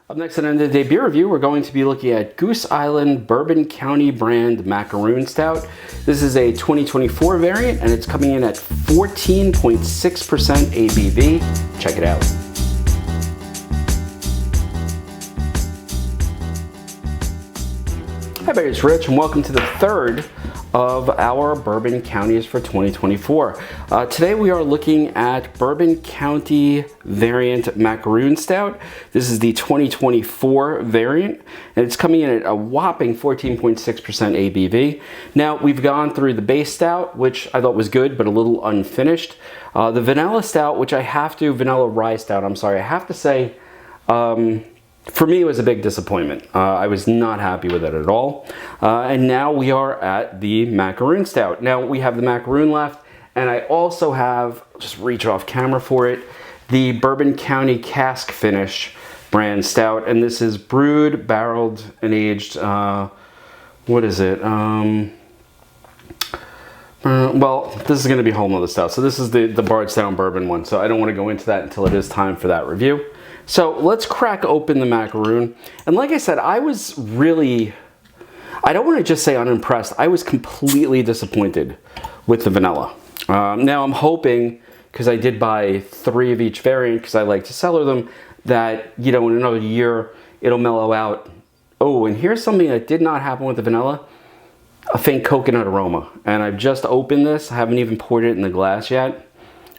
Up next on the End of the Day Beer Review, we're going to be looking at Goose Island Bourbon County brand Macaroon Stout. This is a 2024 variant and it's coming in at 14.6% ABV. Check it out. Hi everybody, it's Rich and welcome to the third of our Bourbon Counties for 2024. Today we are looking at Bourbon County variant Macaroon Stout. This is the 2024 variant and it's coming in at a whopping 14.6% ABV. Now we've gone through the base stout, which I thought was good but a little unfinished. The vanilla stout, which vanilla rye stout, I'm sorry, I have to say, for me, it was a big disappointment. I was not happy with it at all. And now we are at the Macaroon Stout. Now we have the macaroon left, and I also have, just reach off camera for it, the Bourbon County Cask Finish brand stout. And this is brewed, barreled, and aged, what is it? Well, this is going to be a whole nother stout. So this is the Bardstown Bourbon one. So I don't want to go into that until it is time for that review. So let's crack open the macaroon. And like I said, I was really, I don't want to just say unimpressed. I was completely disappointed with the vanilla. Now I'm hoping, because I did buy 3 of each variant because I like to cellar them, that, you know, in another year it'll mellow out. Oh, and here's something that did not happen with the vanilla. A faint coconut aroma. And I've just opened this. I haven't even poured it in the glass yet.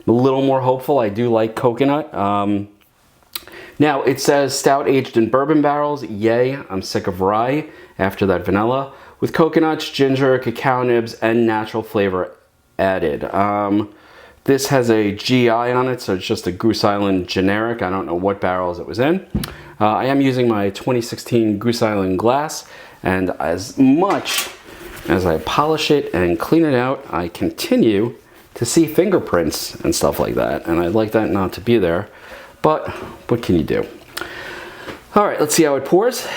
I'm a little more hopeful. I do like coconut. Now, it says stout aged in bourbon barrels. Yay, I'm sick of rye after that vanilla. With coconuts, ginger, cacao nibs, and natural flavor added. This has a GI on it, so it's just a Goose Island generic. I don't know what barrels it was in. I am using my 2016 Goose Island glass, and as much as I polish it and clean it out, I continue to see fingerprints and stuff like that, and I'd like that not to be there. But what can you do? All right, let's see how it pours.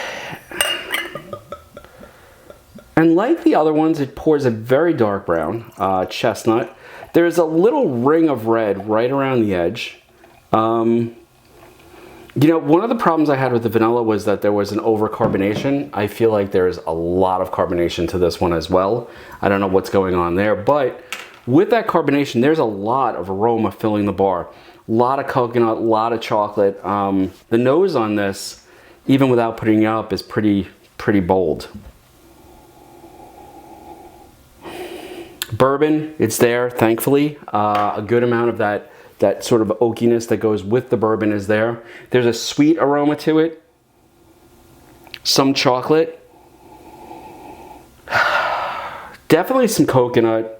And like the other ones, it pours a very dark brown, chestnut. There's a little ring of red right around the edge. You know, one of the problems I had with the vanilla was that there was an over-carbonation. I feel like there's a lot of carbonation to this one as well. I don't know what's going on there, but with that carbonation, there's a lot of aroma filling the bar. A lot of coconut, a lot of chocolate. The nose on this, even without putting it up, is pretty bold. Bourbon, it's there, thankfully. A good amount of that sort of oakiness that goes with the bourbon is there. There's a sweet aroma to it. Some chocolate. Definitely some coconut.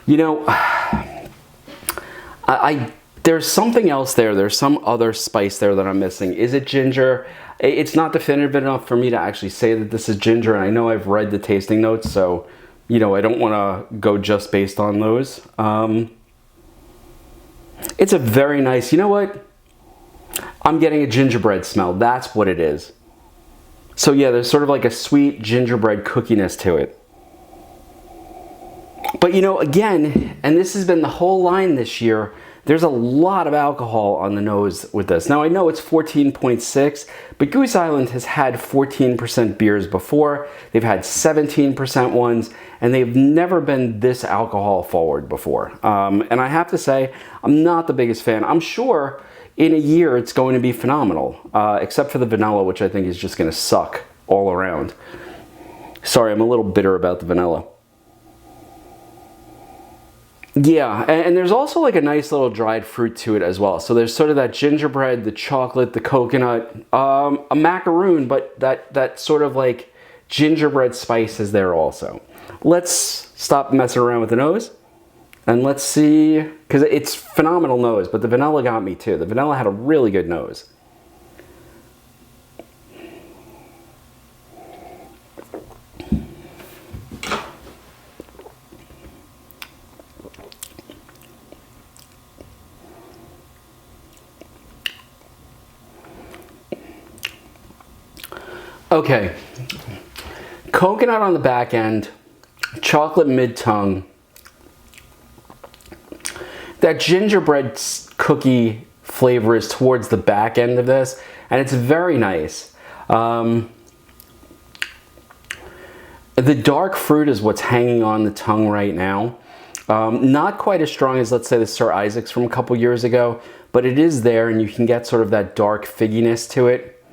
You know, there's something else there. There's some other spice there that I'm missing. Is it ginger? It's not definitive enough for me to actually say that this is ginger. And I know I've read the tasting notes, so, you know, I don't want to go just based on those. It's a very nice, you know what? I'm getting a gingerbread smell. That's what it is. So yeah, there's sort of like a sweet gingerbread cookiness to it. But you know, again, and this has been the whole line this year, there's a lot of alcohol on the nose with this. Now I know it's 14.6, but Goose Island has had 14% beers before. They've had 17% ones, and they've never been this alcohol forward before. And I have to say, I'm not the biggest fan. I'm sure in a year it's going to be phenomenal, except for the vanilla, which I think is just going to suck all around. Sorry, I'm a little bitter about the vanilla. Yeah, and there's also like a nice little dried fruit to it as well. So there's sort of that gingerbread, the chocolate, the coconut, a macaroon, but that sort of like gingerbread spice is there also. Let's stop messing around with the nose and let's see, because it's phenomenal nose, but the vanilla got me too. The vanilla had a really good nose. Okay, coconut on the back end, chocolate mid-tongue. That gingerbread cookie flavor is towards the back end of this, and it's very nice. The dark fruit is what's hanging on the tongue right now. Not quite as strong as, let's say, the Sir Isaac's from a couple years ago, but it is there, and you can get sort of that dark figginess to it.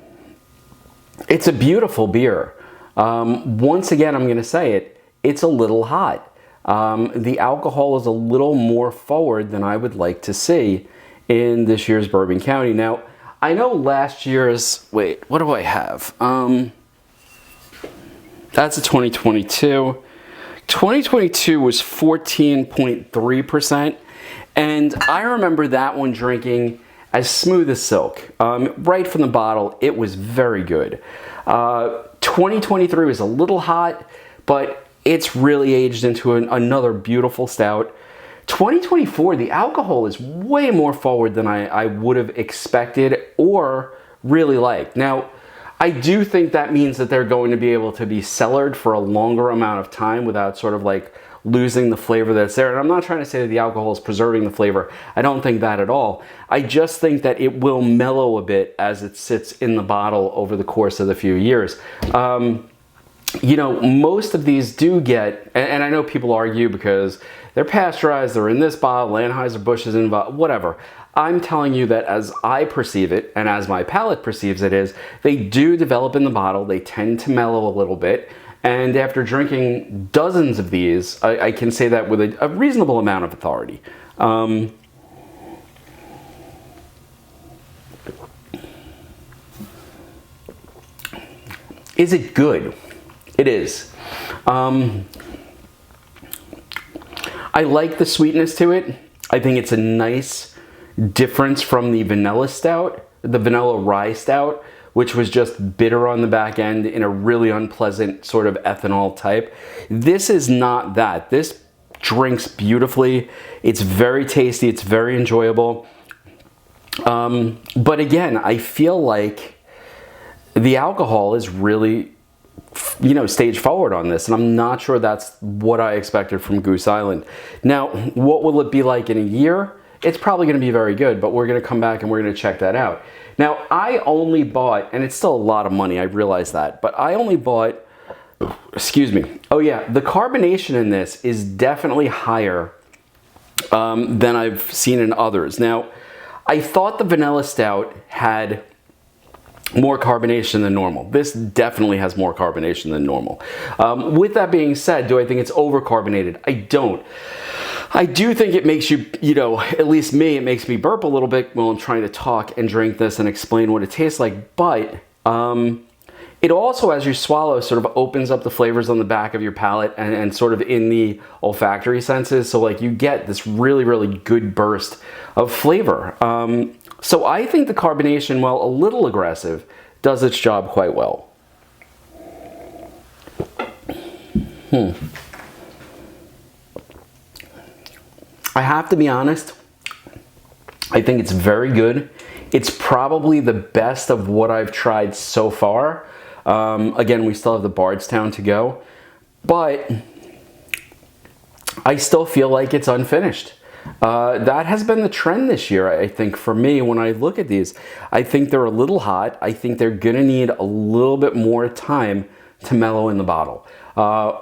It's a beautiful beer. Once again, I'm going to say it, it's a little hot. The alcohol is a little more forward than I would like to see in this year's Bourbon County. Now, I know last year's, wait, what do I have? That's a 2022. 2022 was 14.3%, and I remember that one drinking as smooth as silk. Right from the bottle, it was very good. 2023 was a little hot, but it's really aged into another beautiful stout. 2024, the alcohol is way more forward than I would have expected or really liked. Now, I do think that means that they're going to be able to be cellared for a longer amount of time without sort of like losing the flavor that's there. And I'm not trying to say that the alcohol is preserving the flavor. I don't think that at all. I just think that it will mellow a bit as it sits in the bottle over the course of the few years. You know, most of these do get, and I know people argue because they're pasteurized, they're in this bottle, Anheuser-Busch is involved, whatever. I'm telling you that as I perceive it, and as my palate perceives it is, they do develop in the bottle, they tend to mellow a little bit, and after drinking dozens of these, I can say that with a reasonable amount of authority. Is it good? It is. I like the sweetness to it. I think it's a nice difference from the vanilla stout, the vanilla rye stout, which was just bitter on the back end in a really unpleasant sort of ethanol type. This is not that. This drinks beautifully. It's very tasty. It's very enjoyable. But again, I feel like the alcohol is really, you know, stage forward on this, and I'm not sure that's what I expected from Goose Island. Now, what will it be like in a year? It's probably going to be very good, but we're going to come back and we're going to check that out. Now, I only bought, and it's still a lot of money, I realize that, but I only bought, excuse me, oh yeah, the carbonation in this is definitely higher than I've seen in others. Now, I thought the vanilla stout had more carbonation than normal. This definitely has more carbonation than normal. With that being said, do I think it's over-carbonated? I don't. I do think it makes you, you know, at least me, it makes me burp a little bit while I'm trying to talk and drink this and explain what it tastes like, but it also, as you swallow, sort of opens up the flavors on the back of your palate and sort of in the olfactory senses, so like you get this really, really good burst of flavor. So I think the carbonation, while a little aggressive, does its job quite well. I have to be honest, I think it's very good. It's probably the best of what I've tried so far. Again, we still have the Bardstown to go, but I still feel like it's unfinished. That has been the trend this year, I think, for me when I look at these. I think they're a little hot. I think they're going to need a little bit more time to mellow in the bottle.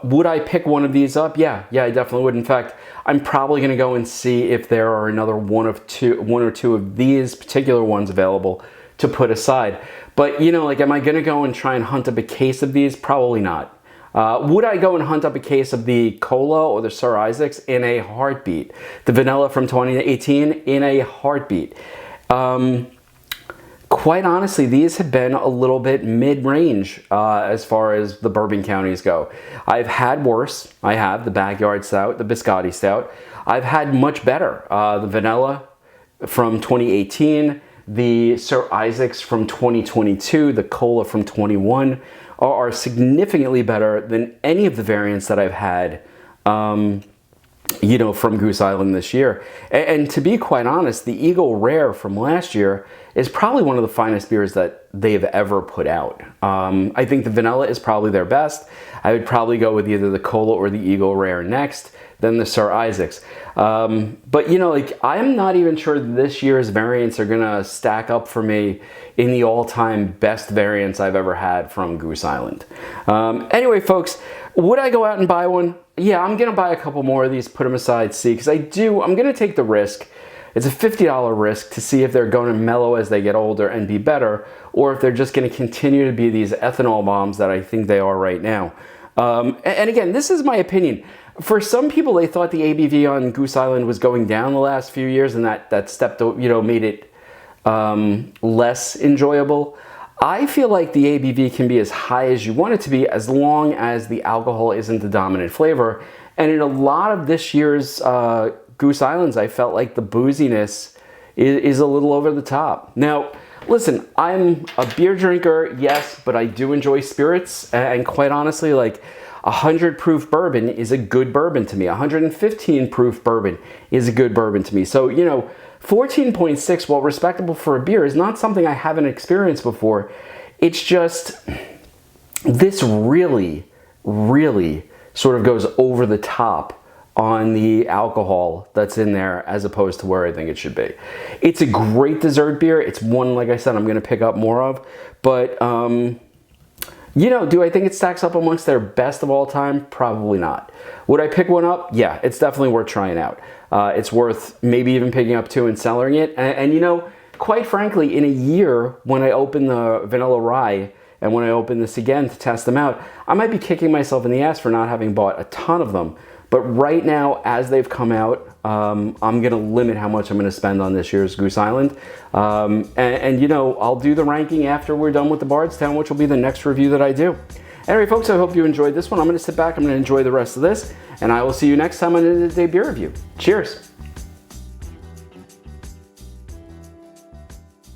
Would I pick one of these up? Yeah, I definitely would. In fact, I'm probably going to go and see if there are another one or two of these particular ones available to put aside. But, you know, like, am I going to go and try and hunt up a case of these? Probably not. Would I go and hunt up a case of the Cola or the Sir Isaac's? In a heartbeat. The vanilla from 2018? In a heartbeat. Quite honestly, these have been a little bit mid-range as far as the bourbon counties go. I've had worse. I have the Backyard Stout, the Biscotti Stout. I've had much better. The vanilla from 2018, the Sir Isaac's from 2022, the Cola from 21 are significantly better than any of the variants that I've had you know, from Goose Island this year. And to be quite honest, the Eagle Rare from last year is probably one of the finest beers that they've ever put out. I think the vanilla is probably their best. I would probably go with either the Cola or the Eagle Rare next, then the Sir Isaac's. But you know, like, I'm not even sure this year's variants are gonna stack up for me in the all-time best variants I've ever had from Goose Island. Anyway, folks, would I go out and buy one? Yeah, I'm gonna buy a couple more of these, put them aside, see, because I'm gonna take the risk. It's a $50 risk to see if they're going to mellow as they get older and be better, or if they're just going to continue to be these ethanol bombs that I think they are right now. And again, this is my opinion. For some people, they thought the ABV on Goose Island was going down the last few years, and that stepped, you know, made it less enjoyable. I feel like the ABV can be as high as you want it to be, as long as the alcohol isn't the dominant flavor. And in a lot of this year's Goose Islands, I felt like the booziness is a little over the top. Now, listen, I'm a beer drinker, yes, but I do enjoy spirits, and quite honestly, like, 100 proof bourbon is a good bourbon to me. 115 proof bourbon is a good bourbon to me. So, you know, 14.6, while respectable for a beer, is not something I haven't experienced before. It's just, this really, really sort of goes over the top on the alcohol that's in there as opposed to where I think it should be. It's a great dessert beer. It's one, like I said, I'm going to pick up more of. But, you know, do I think it stacks up amongst their best of all time? Probably not. Would I pick one up? Yeah, it's definitely worth trying out. It's worth maybe even picking up two and cellaring it. And you know, quite frankly, in a year, when I open the Vanilla Rye and when I open this again to test them out, I might be kicking myself in the ass for not having bought a ton of them. But right now, as they've come out, I'm going to limit how much I'm going to spend on this year's Goose Island. And, you know, I'll do the ranking after we're done with the Bardstown, which will be the next review that I do. Anyway, folks, I hope you enjoyed this one. I'm going to sit back, I'm going to enjoy the rest of this, and I will see you next time on the Day Beer Review. Cheers!